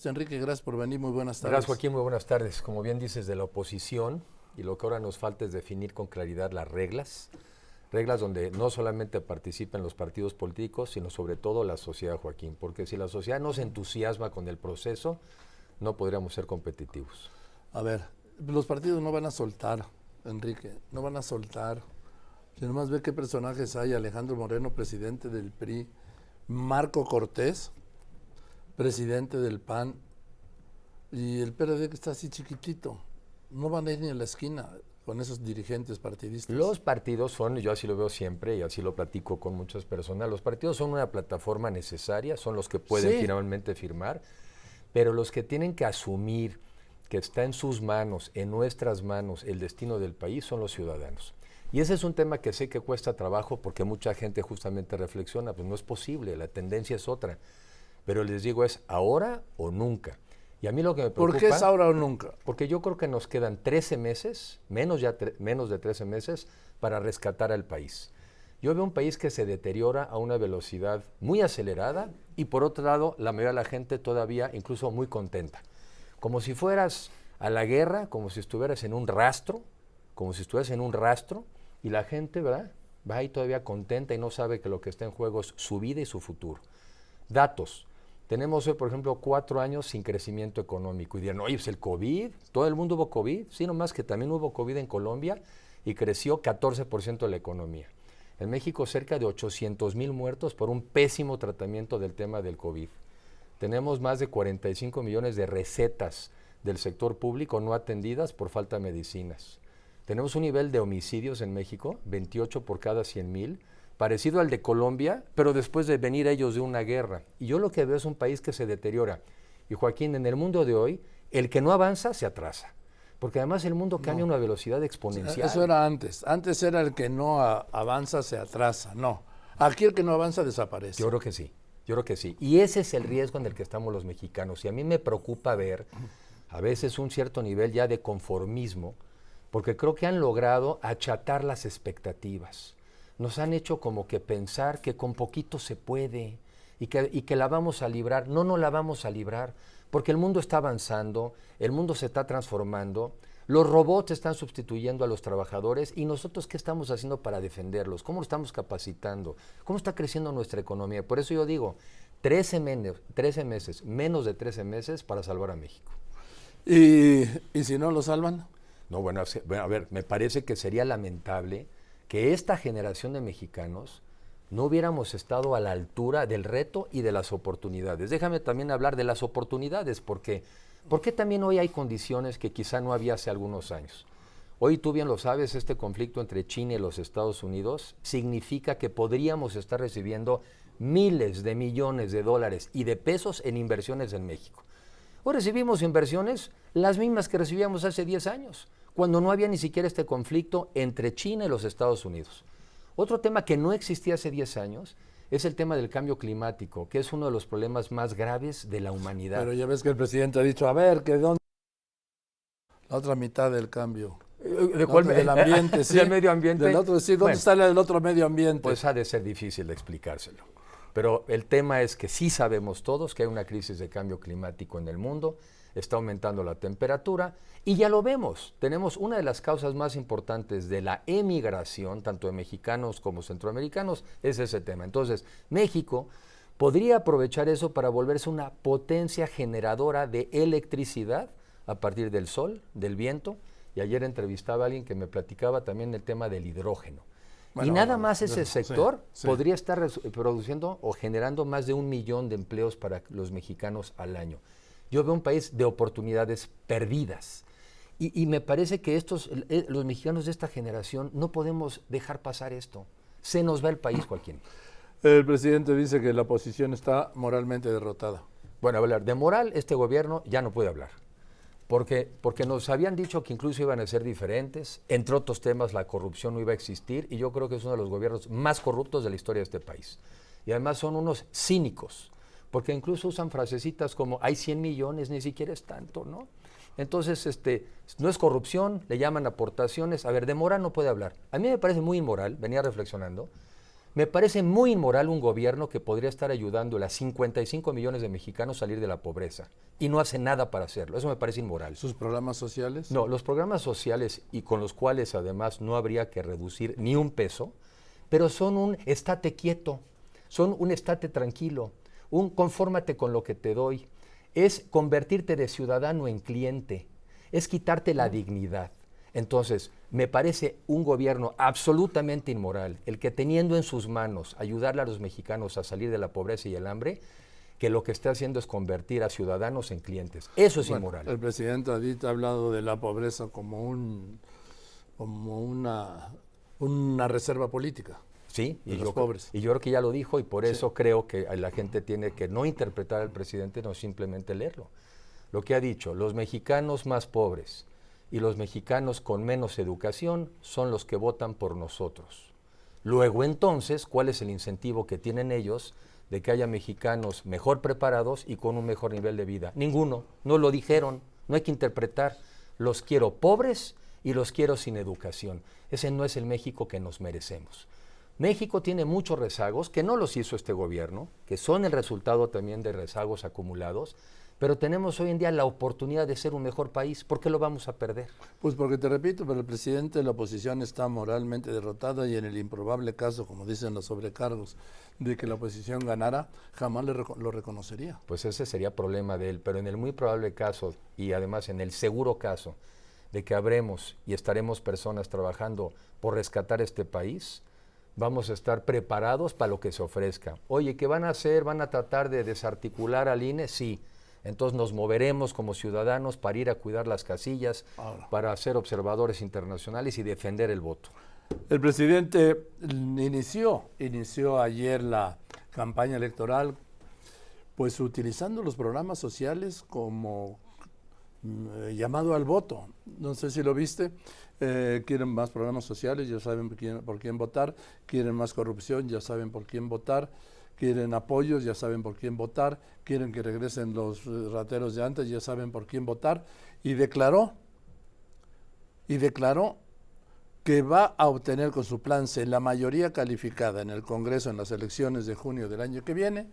Enrique, gracias por venir, muy buenas tardes. Gracias, Joaquín, muy buenas tardes. Como bien dices, de la oposición, y lo que ahora nos falta es definir con claridad las reglas donde no solamente participen los partidos políticos, sino sobre todo la sociedad, Joaquín, porque si la sociedad no se entusiasma con el proceso, no podríamos ser competitivos. A ver, los partidos no van a soltar, Enrique, no van a soltar. Si nomás ve qué personajes hay: Alejandro Moreno, presidente del PRI, Marco Cortés, presidente del PAN, y el PRD que está así chiquitito. No van a ir ni a la esquina con esos dirigentes partidistas. Los partidos son, yo así lo veo siempre y así lo platico con muchas personas, los partidos son una plataforma necesaria, son los que pueden finalmente firmar, pero los que tienen que asumir que está en sus manos, en nuestras manos, el destino del país son los ciudadanos. Y ese es un tema que sé que cuesta trabajo porque mucha gente justamente reflexiona, pues no es posible, la tendencia es otra. Pero les digo, es ahora o nunca. Y a mí lo que me preocupa... ¿Por qué es ahora o nunca? Porque yo creo que nos quedan 13 meses, menos de 13 meses, para rescatar al país. Yo veo un país que se deteriora a una velocidad muy acelerada y por otro lado, la mayoría de la gente todavía incluso muy contenta. Como si fueras a la guerra, como si estuvieras en un rastro, y la gente, ¿verdad?, va ahí todavía contenta y no sabe que lo que está en juego es su vida y su futuro. Datos. Tenemos hoy, por ejemplo, 4 años sin crecimiento económico. Y dirán, oye, pues el COVID, todo el mundo hubo COVID. Sí, nomás que también hubo COVID en Colombia y creció 14% la economía. En México, cerca de 800,000 muertos por un pésimo tratamiento del tema del COVID. Tenemos más de 45 millones de recetas del sector público no atendidas por falta de medicinas. Tenemos un nivel de homicidios en México, 28 por cada 100,000, parecido al de Colombia, pero después de venir ellos de una guerra. Y yo lo que veo es un país que se deteriora. Y Joaquín, en el mundo de hoy, el que no avanza se atrasa. Porque además el mundo cambia a una velocidad exponencial. Eso era antes. Antes era el que no avanza se atrasa. No. Aquí el que no avanza desaparece. Yo creo que sí. Y ese es el riesgo en el que estamos los mexicanos. Y a mí me preocupa ver a veces un cierto nivel ya de conformismo, porque creo que han logrado achatar las expectativas. Nos han hecho como que pensar que con poquito se puede y que la vamos a librar. No la vamos a librar, porque el mundo está avanzando, el mundo se está transformando, los robots están sustituyendo a los trabajadores y nosotros, ¿qué estamos haciendo para defenderlos? ¿Cómo lo estamos capacitando? ¿Cómo está creciendo nuestra economía? Por eso yo digo, 13 meses, menos de 13 meses para salvar a México. ¿Y si no lo salvan? No, bueno, a ver, me parece que sería lamentable que esta generación de mexicanos no hubiéramos estado a la altura del reto y de las oportunidades. Déjame también hablar de las oportunidades, porque también hoy hay condiciones que quizá no había hace algunos años. Hoy, tú bien lo sabes, este conflicto entre China y los Estados Unidos significa que podríamos estar recibiendo miles de millones de dólares y de pesos en inversiones en México. Hoy recibimos inversiones las mismas que recibíamos hace 10 años, cuando no había ni siquiera este conflicto entre China y los Estados Unidos. Otro tema que no existía hace 10 años es el tema del cambio climático, que es uno de los problemas más graves de la humanidad. Pero ya ves que el presidente ha dicho, a ver, que dónde la otra mitad del cambio. ¿De cuál? Del ambiente, sí. ¿Del medio ambiente? Del otro, sí, ¿dónde está el otro medio ambiente? Pues ha de ser difícil de explicárselo. Pero el tema es que sí sabemos todos que hay una crisis de cambio climático en el mundo, está aumentando la temperatura y ya lo vemos. Tenemos una de las causas más importantes de la emigración, tanto de mexicanos como centroamericanos, es ese tema. Entonces, México podría aprovechar eso para volverse una potencia generadora de electricidad a partir del sol, del viento. Y ayer entrevistaba a alguien que me platicaba también del tema del hidrógeno. Bueno, y nada más ese sector podría estar produciendo o generando más de 1 millón de empleos para los mexicanos al año. Yo veo un país de oportunidades perdidas y me parece que los mexicanos de esta generación no podemos dejar pasar esto. Se nos va el país, Joaquín. El presidente dice que la oposición está moralmente derrotada. Bueno, a hablar de moral, este gobierno ya no puede hablar. Porque nos habían dicho que incluso iban a ser diferentes, entre otros temas la corrupción no iba a existir y yo creo que es uno de los gobiernos más corruptos de la historia de este país. Y además son unos cínicos, porque incluso usan frasecitas como hay 100 millones, ni siquiera es tanto, ¿no? Entonces, no es corrupción, le llaman aportaciones. A ver, de moral no puede hablar. A mí me parece muy inmoral, venía reflexionando. Me parece muy inmoral un gobierno que podría estar ayudando a 55 millones de mexicanos a salir de la pobreza y no hace nada para hacerlo. Eso me parece inmoral. ¿Sus programas sociales? No, los programas sociales y con los cuales además no habría que reducir ni un peso, pero son un estate quieto, son un estate tranquilo, un confórmate con lo que te doy. Es convertirte de ciudadano en cliente, es quitarte la dignidad. Entonces, me parece un gobierno absolutamente inmoral, el que teniendo en sus manos ayudarle a los mexicanos a salir de la pobreza y el hambre, que lo que está haciendo es convertir a ciudadanos en clientes. Eso es inmoral. El presidente ha hablado de la pobreza como una reserva política. Sí, de los pobres. Y yo creo que ya lo dijo y por eso creo que la gente tiene que no interpretar al presidente, no simplemente leerlo. Lo que ha dicho, los mexicanos más pobres y los mexicanos con menos educación son los que votan por nosotros. Luego entonces, ¿cuál es el incentivo que tienen ellos de que haya mexicanos mejor preparados y con un mejor nivel de vida? Ninguno, no lo dijeron, no hay que interpretar. Los quiero pobres y los quiero sin educación. Ese no es el México que nos merecemos. México tiene muchos rezagos que no los hizo este gobierno, que son el resultado también de rezagos acumulados, pero tenemos hoy en día la oportunidad de ser un mejor país. ¿Por qué lo vamos a perder? Pues porque te repito, pero el presidente de la oposición está moralmente derrotada y en el improbable caso, como dicen los sobrecargos, de que la oposición ganara, jamás lo reconocería. Pues ese sería problema de él, pero en el muy probable caso y además en el seguro caso de que habremos y estaremos personas trabajando por rescatar este país, vamos a estar preparados para lo que se ofrezca. Oye, ¿qué van a hacer? ¿Van a tratar de desarticular al INE? Sí. Entonces nos moveremos como ciudadanos para ir a cuidar las casillas, para ser observadores internacionales y defender el voto. El presidente inició ayer la campaña electoral, pues utilizando los programas sociales como llamado al voto. No sé si lo viste. Quieren más programas sociales, ya saben por quién votar. Quieren más corrupción, ya saben por quién votar. Quieren apoyos, ya saben por quién votar. Quieren que regresen los rateros de antes, ya saben por quién votar. Y declaró que va a obtener con su plan C la mayoría calificada en el Congreso en las elecciones de junio del año que viene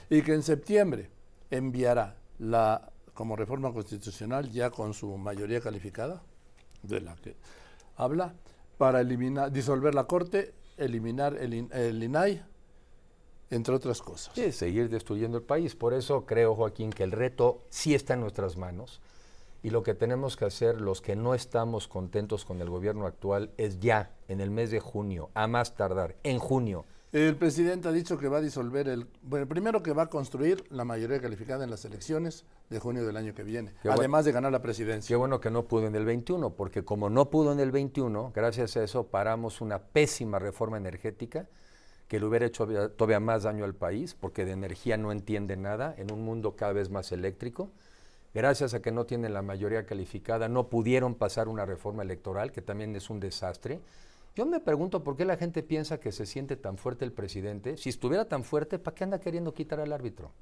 y que en septiembre enviará como reforma constitucional ya con su mayoría calificada, de la que habla, para disolver la Corte, eliminar el INAI, entre otras cosas. Sí, seguir destruyendo el país. Por eso creo, Joaquín, que el reto sí está en nuestras manos y lo que tenemos que hacer los que no estamos contentos con el gobierno actual es ya, en el mes de junio, a más tardar, en junio. El presidente ha dicho que va a disolver primero que va a construir la mayoría calificada en las elecciones de junio del año que viene, además de ganar la presidencia. Qué bueno que no pudo en el 21, porque como no pudo en el 21, gracias a eso paramos una pésima reforma energética que le hubiera hecho todavía más daño al país, porque de energía no entiende nada en un mundo cada vez más eléctrico. Gracias a que no tienen la mayoría calificada, no pudieron pasar una reforma electoral, que también es un desastre. Yo me pregunto por qué la gente piensa que se siente tan fuerte el presidente. Si estuviera tan fuerte, ¿para qué anda queriendo quitar al árbitro?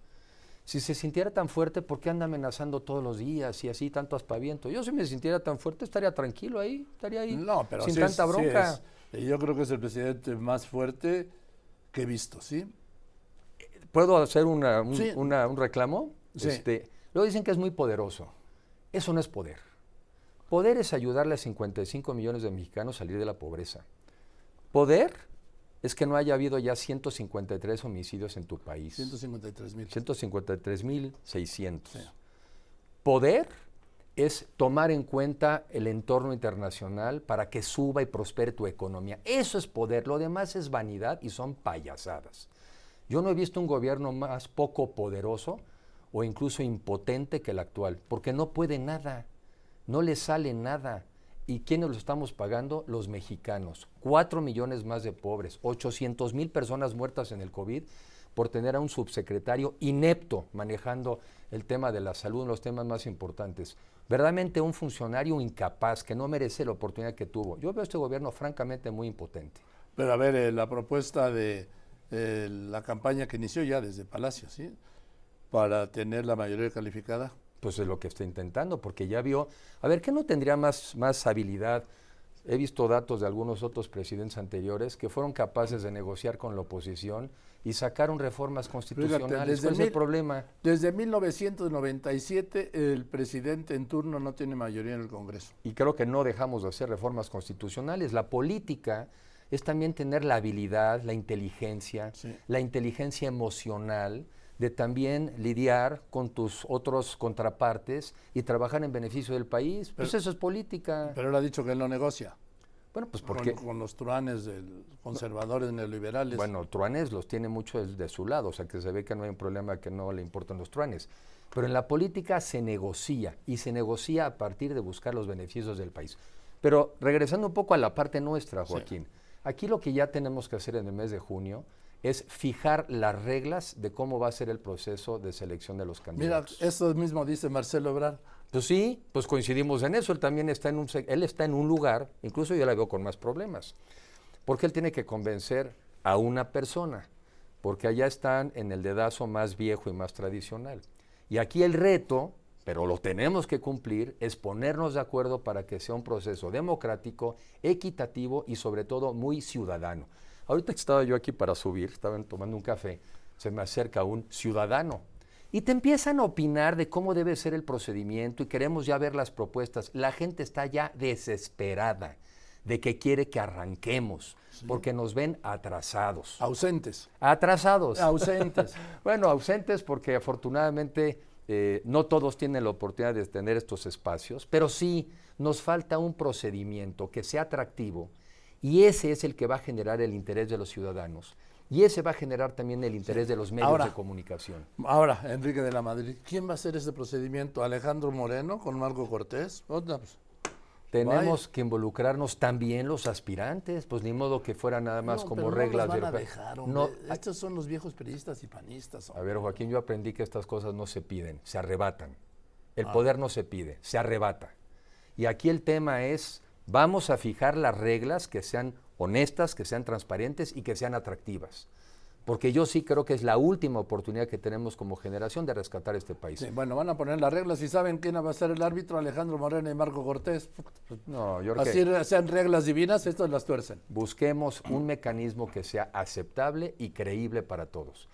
Si se sintiera tan fuerte, ¿por qué anda amenazando todos los días y así tanto aspaviento? Yo si me sintiera tan fuerte estaría tranquilo ahí, estaría ahí sin tanta bronca. Yo creo que es el presidente más fuerte que he visto, ¿sí? ¿Puedo hacer un reclamo? Sí. Luego dicen que es muy poderoso. Eso no es poder. Poder es ayudarle a 55 millones de mexicanos a salir de la pobreza. Poder es que no haya habido ya 153 homicidios en tu país. 153,000. 153,600. Sí. Poder es tomar en cuenta el entorno internacional para que suba y prospere tu economía. Eso es poder. Lo demás es vanidad y son payasadas. Yo no he visto un gobierno más poco poderoso o incluso impotente que el actual, porque no puede nada. No le sale nada. ¿Y quiénes lo estamos pagando? Los mexicanos. 4 millones más de pobres, 800,000 personas muertas en el COVID por tener a un subsecretario inepto manejando el tema de la salud, los temas más importantes. Verdaderamente un funcionario incapaz que no merece la oportunidad que tuvo. Yo veo este gobierno francamente muy impotente. Pero a ver, la propuesta de la campaña que inició ya desde Palacio, ¿sí? Para tener la mayoría calificada. Pues es lo que está intentando, porque ya vio, a ver, ¿qué no tendría más habilidad He visto datos de algunos otros presidentes anteriores que fueron capaces de negociar con la oposición y sacaron reformas constitucionales. ¿Cuál es el problema? Desde 1997 el presidente en turno no tiene mayoría en el Congreso. Y creo que no dejamos de hacer reformas constitucionales. La política es también tener la habilidad, la inteligencia emocional de también lidiar con tus otros contrapartes y trabajar en beneficio del país. Pues eso es política. Pero él ha dicho que él no negocia. Bueno, pues porque con los truanes conservadores neoliberales. Bueno, truanes los tiene mucho de su lado, o sea que se ve que no hay un problema, que no le importan los truanes. Pero en la política se negocia, y se negocia a partir de buscar los beneficios del país. Pero regresando un poco a la parte nuestra, Joaquín, aquí lo que ya tenemos que hacer en el mes de junio es fijar las reglas de cómo va a ser el proceso de selección de los candidatos. Mira, eso mismo dice Marcelo Ebrard. Pues sí, pues coincidimos en eso. Él también está en un lugar, incluso yo la veo con más problemas, porque él tiene que convencer a una persona, porque allá están en el dedazo más viejo y más tradicional. Y aquí el reto, pero lo tenemos que cumplir, es ponernos de acuerdo para que sea un proceso democrático, equitativo y sobre todo muy ciudadano. Ahorita que estaba yo aquí para subir, estaban tomando un café, se me acerca un ciudadano y te empiezan a opinar de cómo debe ser el procedimiento y queremos ya ver las propuestas. La gente está ya desesperada de que quiere que arranquemos, porque nos ven atrasados. Ausentes. Atrasados. Ausentes. Bueno, ausentes porque afortunadamente no todos tienen la oportunidad de tener estos espacios, pero sí nos falta un procedimiento que sea atractivo. Y ese es el que va a generar el interés de los ciudadanos. Y ese va a generar también el interés de los medios de comunicación. Ahora, Enrique de la Madrid, ¿quién va a hacer ese procedimiento? ¿Alejandro Moreno con Marco Cortés? Tenemos que involucrarnos también los aspirantes, pues ni modo que fuera nada más como reglas. No, van a dejar, estos son los viejos periodistas y panistas. Hombre. A ver, Joaquín, yo aprendí que estas cosas no se piden, se arrebatan. El poder no se pide, se arrebata. Y aquí el tema es, vamos a fijar las reglas que sean honestas, que sean transparentes y que sean atractivas. Porque yo sí creo que es la última oportunidad que tenemos como generación de rescatar este país. Sí, bueno, van a poner las reglas y saben quién va a ser el árbitro, Alejandro Moreno y Marco Cortés. No, yo creo así que sean reglas divinas, estos las tuercen. Busquemos un mecanismo que sea aceptable y creíble para todos.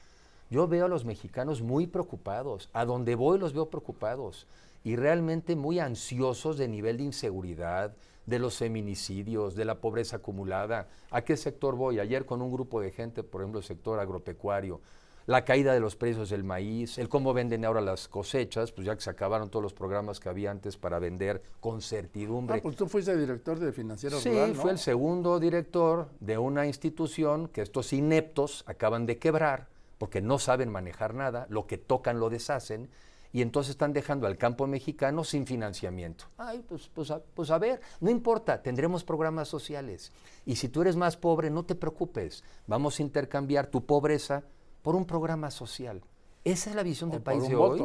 Yo veo a los mexicanos muy preocupados, a donde voy los veo preocupados y realmente muy ansiosos de nivel de inseguridad, de los feminicidios, de la pobreza acumulada. ¿A qué sector voy? Ayer con un grupo de gente, por ejemplo, el sector agropecuario, la caída de los precios del maíz, el cómo venden ahora las cosechas, pues ya que se acabaron todos los programas que había antes para vender con certidumbre. Pues tú fuiste director de Financiero Sí, Rural, ¿no? fui el segundo director de una institución que estos ineptos acaban de quebrar porque no saben manejar nada, lo que tocan lo deshacen, y entonces están dejando al campo mexicano sin financiamiento. Ay, pues a ver, no importa, tendremos programas sociales. Y si tú eres más pobre, no te preocupes, vamos a intercambiar tu pobreza por un programa social. Esa es la visión del país de hoy.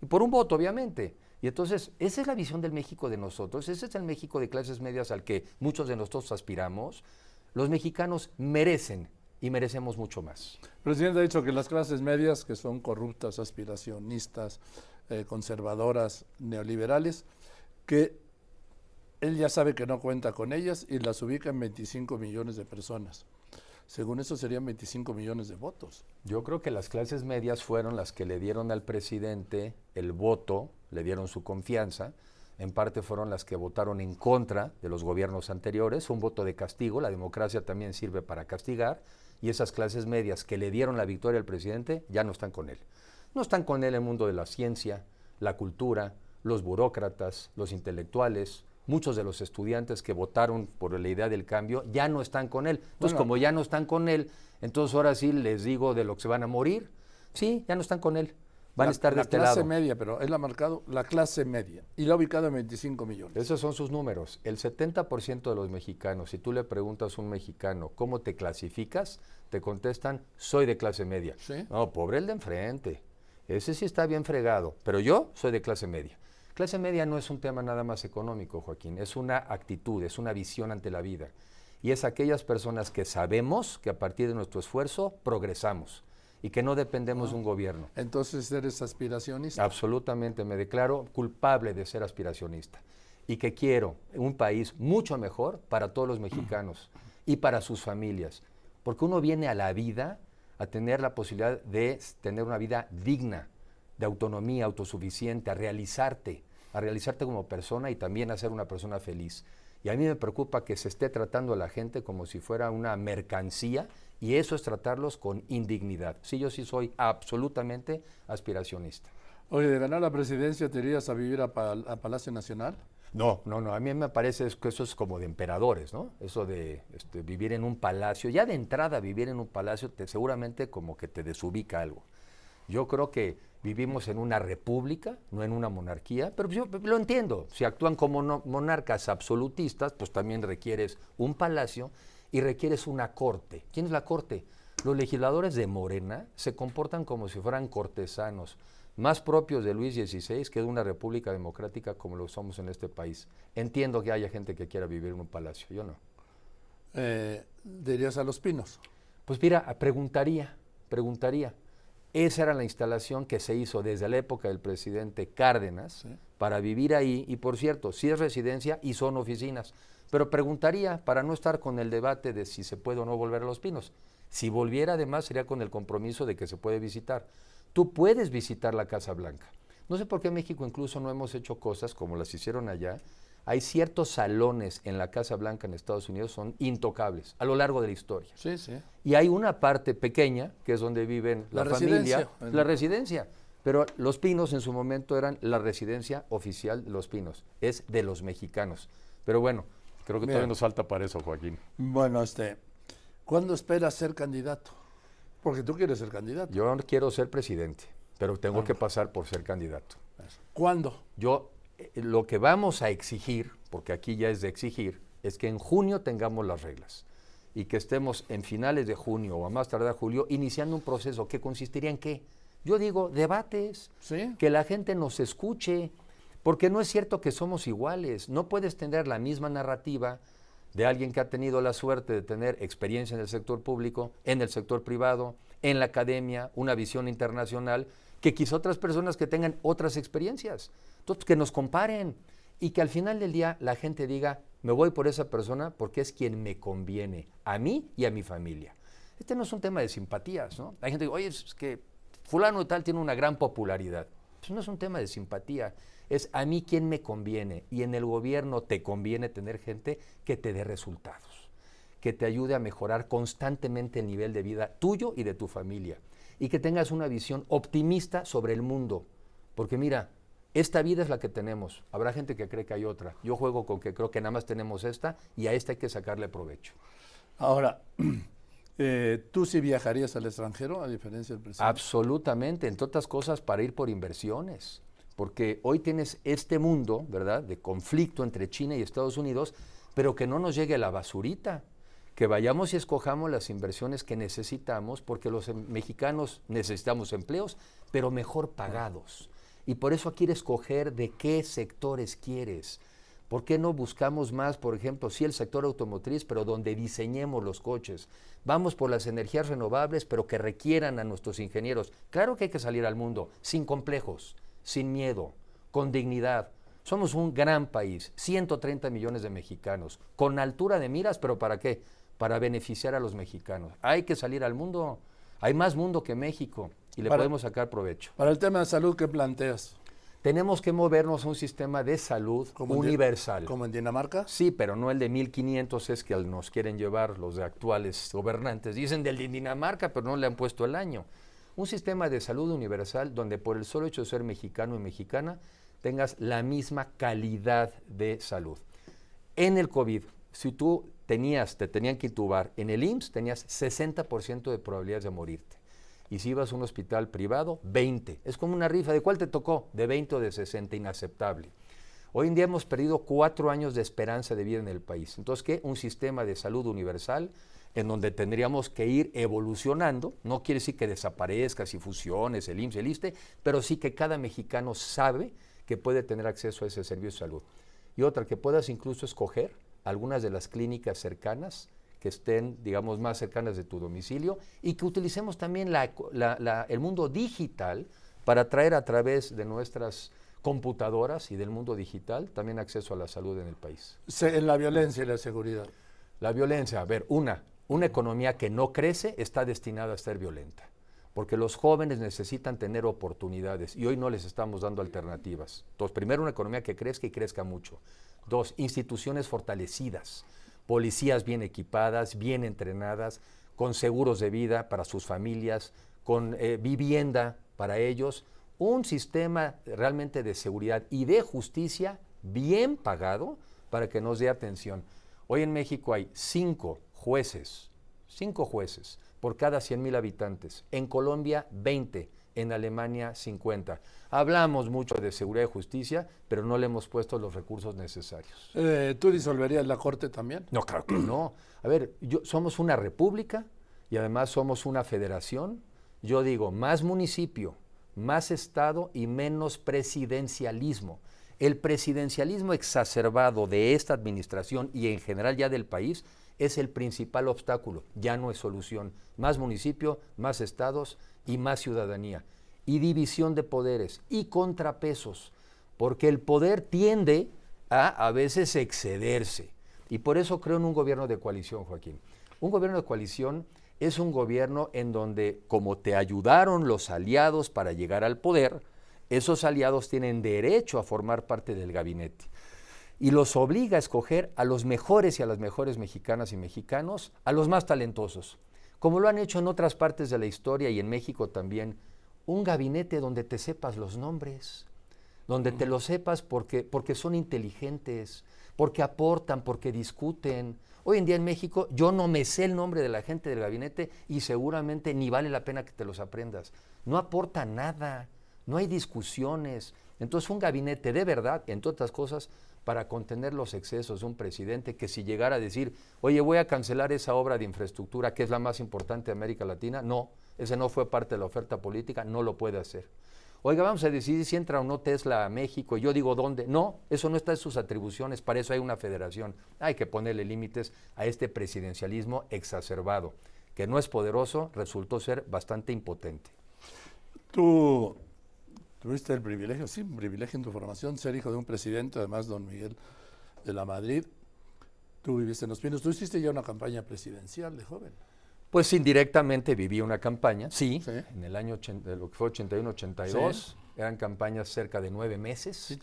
Y por un voto, obviamente. Y entonces, esa es la visión del México de nosotros, ese es el México de clases medias al que muchos de nosotros aspiramos. Los mexicanos merecen y merecemos mucho más. El presidente ha dicho que las clases medias, que son corruptas, aspiracionistas, conservadoras, neoliberales, que él ya sabe que no cuenta con ellas y las ubica en 25 millones de personas. Según eso serían 25 millones de votos. Yo creo que las clases medias fueron las que le dieron al presidente el voto, le dieron su confianza. En parte fueron las que votaron en contra de los gobiernos anteriores, un voto de castigo, la democracia también sirve para castigar, y esas clases medias que le dieron la victoria al presidente ya no están con él. No están con él el mundo de la ciencia, la cultura, los burócratas, los intelectuales, muchos de los estudiantes que votaron por la idea del cambio ya no están con él. Entonces, como ya no están con él, entonces ahora sí les digo de lo que se van a morir. Sí, ya no están con él. Van a estar de este lado. La clase media, pero él ha marcado la clase media y la ha ubicado en 25 millones. Esos son sus números. El 70% de los mexicanos, si tú le preguntas a un mexicano cómo te clasificas, te contestan, soy de clase media. ¿Sí? No, pobre el de enfrente. Ese sí está bien fregado, pero yo soy de clase media. Clase media no es un tema nada más económico, Joaquín, es una actitud, es una visión ante la vida. Y es aquellas personas que sabemos que a partir de nuestro esfuerzo progresamos y que no dependemos de un gobierno. Entonces eres aspiracionista. Absolutamente, me declaro culpable de ser aspiracionista. y que quiero un país mucho mejor para todos los mexicanos y para sus familias. Porque uno viene a la vida a tener la posibilidad de tener una vida digna, de autonomía, autosuficiente, a realizarte como persona y también a ser una persona feliz. Y a mí me preocupa que se esté tratando a la gente como si fuera una mercancía, y eso es tratarlos con indignidad. Sí, yo sí soy absolutamente aspiracionista. Oye, de ganar la presidencia, ¿te irías a vivir a Palacio Nacional? No, a mí me parece que eso es como de emperadores, ¿no? Eso de vivir en un palacio, ya de entrada vivir en un palacio seguramente como que te desubica algo. Yo creo que vivimos en una república, no en una monarquía, pero yo lo entiendo. Si actúan como monarcas absolutistas, pues también requieres un palacio y requieres una corte. ¿Quién es la corte? Los legisladores de Morena se comportan como si fueran cortesanos, más propios de Luis XVI que de una república democrática como lo somos en este país. Entiendo que haya gente que quiera vivir en un palacio, yo no. ¿Dirías a Los Pinos? Pues mira, preguntaría. Esa era la instalación que se hizo desde la época del presidente Cárdenas, sí, para vivir ahí, y por cierto, sí es residencia y son oficinas, pero preguntaría para no estar con el debate de si se puede o no volver a Los Pinos. Si volviera, además, sería con el compromiso de que se puede visitar. Tú puedes visitar la Casa Blanca. No sé por qué en México incluso no hemos hecho cosas como las hicieron allá. Hay ciertos salones en la Casa Blanca en Estados Unidos, son intocables a lo largo de la historia. Sí, sí. Y hay una parte pequeña, que es donde viven la familia, la residencia. Pero Los Pinos en su momento eran la residencia oficial de Los Pinos. Es de los mexicanos. Pero bueno, creo que todavía nos falta para eso, Joaquín. Bueno, ¿cuándo esperas ser candidato? Porque tú quieres ser candidato. Yo no quiero ser presidente, pero tengo que pasar por ser candidato. ¿Cuándo? Lo que vamos a exigir, porque aquí ya es de exigir, es que en junio tengamos las reglas y que estemos en finales de junio o a más tardar julio iniciando un proceso que consistiría en ¿qué? Yo digo, debates, ¿sí? Que la gente nos escuche, porque no es cierto que somos iguales. No puedes tener la misma narrativa de alguien que ha tenido la suerte de tener experiencia en el sector público, en el sector privado, en la academia, una visión internacional, que quizá otras personas que tengan otras experiencias. Entonces, que nos comparen y que al final del día la gente diga, me voy por esa persona porque es quien me conviene, a mí y a mi familia. Este no es un tema de simpatías, ¿no? Hay gente que dice, oye, es que fulano y tal tiene una gran popularidad. Eso no es un tema de simpatía, es a mí quien me conviene, y en el gobierno te conviene tener gente que te dé resultados, que te ayude a mejorar constantemente el nivel de vida tuyo y de tu familia, y que tengas una visión optimista sobre el mundo, porque mira, esta vida es la que tenemos, habrá gente que cree que hay otra, yo juego con que creo que nada más tenemos esta, y a esta hay que sacarle provecho. Ahora, ¿tú sí viajarías al extranjero, a diferencia del presidente? Absolutamente, entre otras cosas para ir por inversiones, porque hoy tienes este mundo, ¿verdad?, de conflicto entre China y Estados Unidos, pero que no nos llegue la basurita, que vayamos y escojamos las inversiones que necesitamos, porque los mexicanos necesitamos empleos, pero mejor pagados. Y por eso aquí escoger de qué sectores quieres. ¿Por qué no buscamos más, por ejemplo, sí el sector automotriz, pero donde diseñemos los coches? Vamos por las energías renovables, pero que requieran a nuestros ingenieros. Claro que hay que salir al mundo, sin complejos, sin miedo, con dignidad. Somos un gran país, 130 millones de mexicanos, con altura de miras, pero ¿para qué? Para beneficiar a los mexicanos. Hay que salir al mundo, hay más mundo que México y le podemos sacar provecho. Para el tema de salud, ¿qué planteas? Tenemos que movernos a un sistema de salud universal. ¿Como en Dinamarca? Sí, pero no el de 1500, es que nos quieren llevar los de actuales gobernantes. Dicen del de Dinamarca, pero no le han puesto el año. Un sistema de salud universal donde por el solo hecho de ser mexicano y mexicana tengas la misma calidad de salud. En el COVID, si tú te tenían que intubar en el IMSS, tenías 60% de probabilidades de morirte. Y si ibas a un hospital privado, 20. Es como una rifa. ¿De cuál te tocó? De 20 o de 60, inaceptable. Hoy en día hemos perdido 4 años de esperanza de vida en el país. Entonces, ¿qué? Un sistema de salud universal en donde tendríamos que ir evolucionando. No quiere decir que desaparezca, si fusiones, el IMSS, el ISSSTE, pero sí que cada mexicano sabe que puede tener acceso a ese servicio de salud. Y otra, que puedas incluso escoger algunas de las clínicas cercanas que estén, digamos, más cercanas de tu domicilio, y que utilicemos también el mundo digital para traer a través de nuestras computadoras y del mundo digital, también acceso a la salud en el país. En la violencia y la seguridad. La violencia, a ver, una economía que no crece está destinada a ser violenta, porque los jóvenes necesitan tener oportunidades y hoy no les estamos dando alternativas. Entonces, primero, una economía que crezca y crezca mucho. 2, instituciones fortalecidas, policías bien equipadas, bien entrenadas, con seguros de vida para sus familias, con vivienda para ellos, un sistema realmente de seguridad y de justicia bien pagado para que nos dé atención. Hoy en México hay 5 jueces por cada 100,000 habitantes. En Colombia, 20. En Alemania, 50. Hablamos mucho de seguridad y justicia, pero no le hemos puesto los recursos necesarios. ¿Tú disolverías la Corte también? No, claro que no. A ver, somos una república y además somos una federación. Yo digo, más municipio, más Estado y menos presidencialismo. El presidencialismo exacerbado de esta administración y en general ya del país es el principal obstáculo, ya no es solución. Más municipio, más estados y más ciudadanía. Y división de poderes y contrapesos, porque el poder tiende a veces excederse. Y por eso creo en un gobierno de coalición, Joaquín. Un gobierno de coalición es un gobierno en donde, como te ayudaron los aliados para llegar al poder, esos aliados tienen derecho a formar parte del gabinete y los obliga a escoger a los mejores y a las mejores mexicanas y mexicanos, a los más talentosos, como lo han hecho en otras partes de la historia y en México también. Un gabinete donde te sepas los nombres, donde te los sepas porque son inteligentes, porque aportan, porque discuten. Hoy en día en México yo no me sé el nombre de la gente del gabinete y seguramente ni vale la pena que te los aprendas. No aporta nada, no hay discusiones. Entonces un gabinete de verdad, entre otras cosas, para contener los excesos de un presidente que si llegara a decir, oye, voy a cancelar esa obra de infraestructura que es la más importante de América Latina, no, ese no fue parte de la oferta política, no lo puede hacer. Oiga, vamos a decidir si entra o no Tesla a México, y yo digo dónde. No, eso no está en sus atribuciones, para eso hay una federación. Hay que ponerle límites a este presidencialismo exacerbado, que no es poderoso, resultó ser bastante impotente. Tú tuviste el privilegio, sí, un privilegio en tu formación, ser hijo de un presidente, además don Miguel de la Madrid. Tú viviste en Los Pinos, tú hiciste ya una campaña presidencial de joven. Pues indirectamente viví una campaña, sí. En el año lo que fue 81-82, sí. Eran campañas cerca de 9 meses, sí.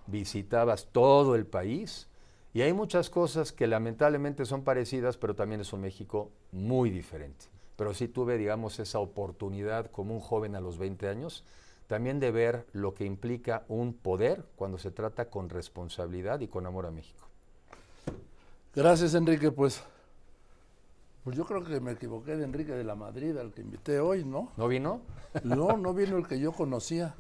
Visitabas todo el país y hay muchas cosas que lamentablemente son parecidas, pero también es un México muy diferente. Pero sí tuve, digamos, esa oportunidad como un joven a los 20 años, también de ver lo que implica un poder cuando se trata con responsabilidad y con amor a México. Gracias, Enrique, pues yo creo que me equivoqué de Enrique de la Madrid, al que invité hoy, ¿no? ¿No vino? No vino el que yo conocía,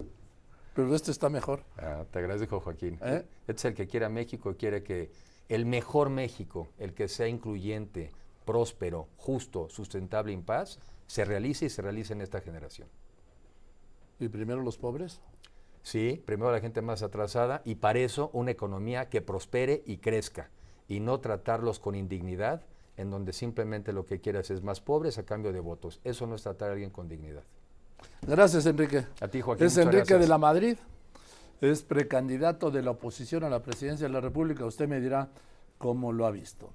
pero este está mejor. Te agradezco, Joaquín. Este es el que quiere a México y quiere que el mejor México, el que sea incluyente, próspero, justo, sustentable y en paz, se realice y se realice en esta generación. ¿Y primero los pobres? Sí, primero la gente más atrasada y para eso una economía que prospere y crezca y no tratarlos con indignidad, en donde simplemente lo que quieras es más pobres a cambio de votos. Eso no es tratar a alguien con dignidad. Gracias, Enrique. A ti, Joaquín. Es Enrique de la Madrid, es precandidato de la oposición a la presidencia de la República. Usted me dirá cómo lo ha visto.